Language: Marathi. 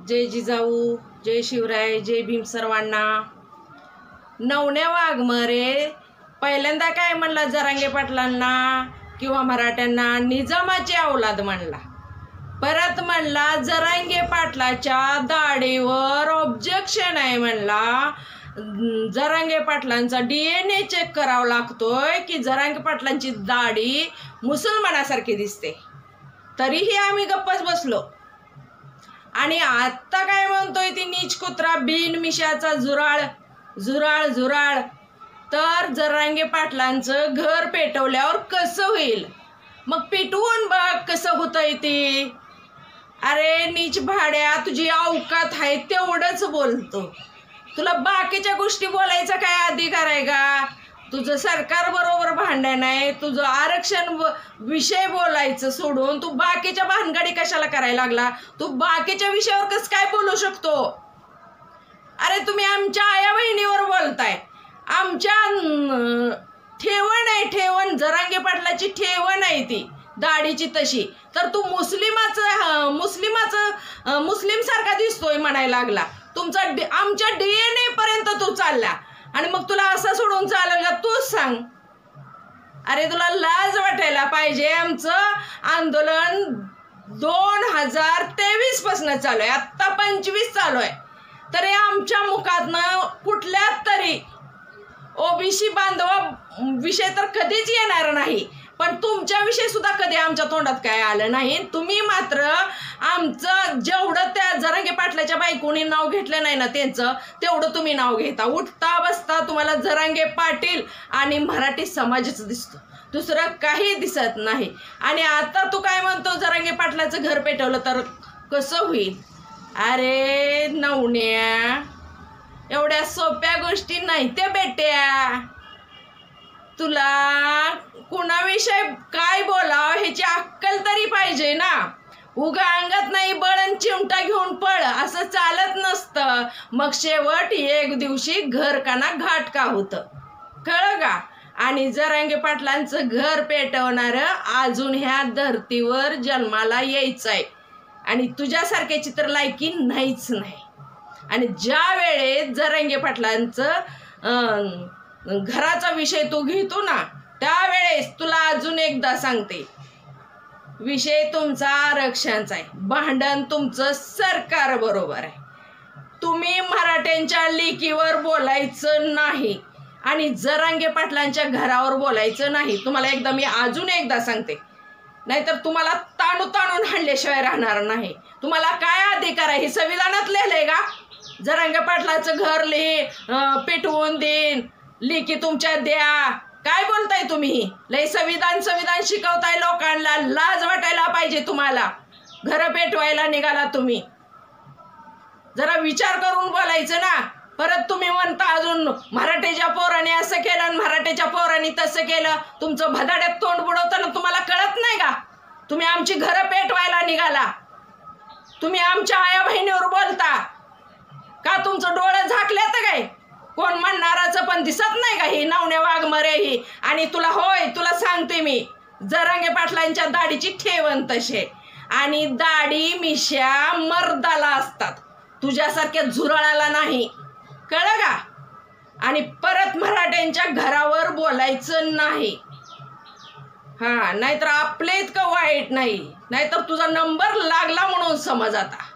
जय जिजाऊ, जय शिवराय, जय भीम सर्वांना। नवण्या वाघमारे पहिल्यांदा काय म्हणला जरांगे पाटलांना किंवा मराठ्यांना, निजामाची औलाद म्हणला। परत म्हणला जरांगे पाटलाच्या दाढीवर ऑब्जेक्शन आहे म्हणला। जरांगे पाटलांचा DNA चेक करावा लागतोय की जरांगे पाटलांची दाढी मुसलमानासारखी दिसते। तरीही आम्ही गप्पच बसलो। आणि आता काय म्हणतोय ती नीच कुत्रा बिन मिशाचा झुराळ झुराळ झुराळ। तर जरांगे पाटलांचं घर पेटवल्यावर कसं होईल, मग पेटवून बघ कसं होतंय ते। अरे नीच भाड्या, तुझी औकात आहे तेवढंच बोलतो, तुला बाकीच्या गोष्टी बोलायचा काय अधिकार आहे का? तुझं सरकार बरोबर भांडण आहे, तुझं आरक्षण विषय बोलायचं सोडून तू बाकीच्या भानगडी कशाला करायला लागला? तू बाकीच्या विषयावर कसं काय बोलू शकतो? अरे तुम्ही आमच्या आया बहिणीवर बोलताय, आमच्या ठेवण आहे, ठेवण जरांगे पाटलाची ठेवण आहे ती दाढीची तशी। तर तू मुस्लिम सारखा दिसतोय म्हणायला लागला। तुमचा आमच्या DNA पर्यंत तू चालला आणि मग तुला असं सोडून चालेल का? तूच सांग। अरे तुला लाज वाटायला पाहिजे। आमचं आंदोलन 2023 पासून चालू आहे, आत्ता 25 चालू आहे, तरी आमच्या मुखातनं कुठल्या तरी OBC बांधवा विषय तर कधीच येणार नाही, पण तुमच्या विषय सुद्धा कधी आमच्या तोंडात काय आलं नाही। तुम्ही मात्र आमचं जेवढं त्या जरांगे पाटलाच्या बायकोनी नाव घेतलं नाही ना त्यांचं, तेवढं तुम्ही नाव घेता। उठता बसता तुम्हाला जरांगे पाटील आणि मराठी समाजच दिसतो, दुसरं काही दिसत नाही। आणि आता तू काय म्हणतो जरांगे पाटलाचं घर पेटवलं तर कसं होईल? अरे नवण्या, एवढ्या सोप्या गोष्टी नाही त्या बेट्या। तुला कुणाविषयी काय बोलावं ह्याची अक्कल तरी पाहिजे ना। उगा अंगात नाही बळण चिमटा घेऊन पळ असं चालत नसतं। मग शेवट एक दिवशी घर काना घाट का होतं, कळलं का? आणि जरांगे पाटलांचं घर पेटवणारं अजून ह्या धर्तीवर जन्माला यायचंय आणि तुझ्यासारख्याची तर लायकी नाहीच नाही। आणि ज्या वेळेस जरांगे पाटलांचं घराचा विषय तू घेतो ना, त्यावेळेस तुला अजून एकदा सांगते, विषय तुमचा आरक्षणचा आहे, भांडण तुमचं सरकार बरोबर आहे। तुम्ही मराठ्यांच्या लेकीवर बोलायचं नाही आणि जरांगे पाटलांच्या घरावर बोलायचं नाही। तुम्हाला एकदा मी अजून एकदा सांगते, नाहीतर तुम्हाला ताणून हाणल्याशिवाय राहणार नाही। तुम्हाला काय अधिकार आहे? हे संविधानात लिहिलंय का? जरांगे पाटलाचं घर पेटवून देईन, लेकी तुमच्या द्या, काय बोलताय तुम्ही? लय संविधान शिकवताय लोकांना, लाज वाटायला पाहिजे तुम्हाला। घर पेटवायला निघाला तुम्ही, जरा विचार करून बोलायचं ना। परत तुम्ही म्हणता अजून मराठीच्या पोराने असं केलं आणि मराठीच्या पोराने तसं केलं। तुमचं भदाड्यात तोंड बुडवताना तुम्हाला कळत नाही का? तुम्ही आमची घरं पेटवायला निघाला, तुम्ही आमच्या आया बहिणीवर बोलता का? तुमचं डोळं झाकलं तर काय? कोण म्हणणाराचं पण दिसत नाही का? ही नवण्या वाघमारे ही। आणि तुला होय, तुला सांगते मी, जरांगे पाटलांच्या दाढीची ठेवण तसे, आणि दाढी मिश्या मर्दाला असतात, तुझ्यासारख्या झुराळाला नाही, कळलं का? आणि परत मराठ्यांच्या घरावर बोलायचं नाही, हा, नाहीतर आपले इतकं वाईट नाही, नाहीतर तुझा नंबर लागला म्हणून समज आता।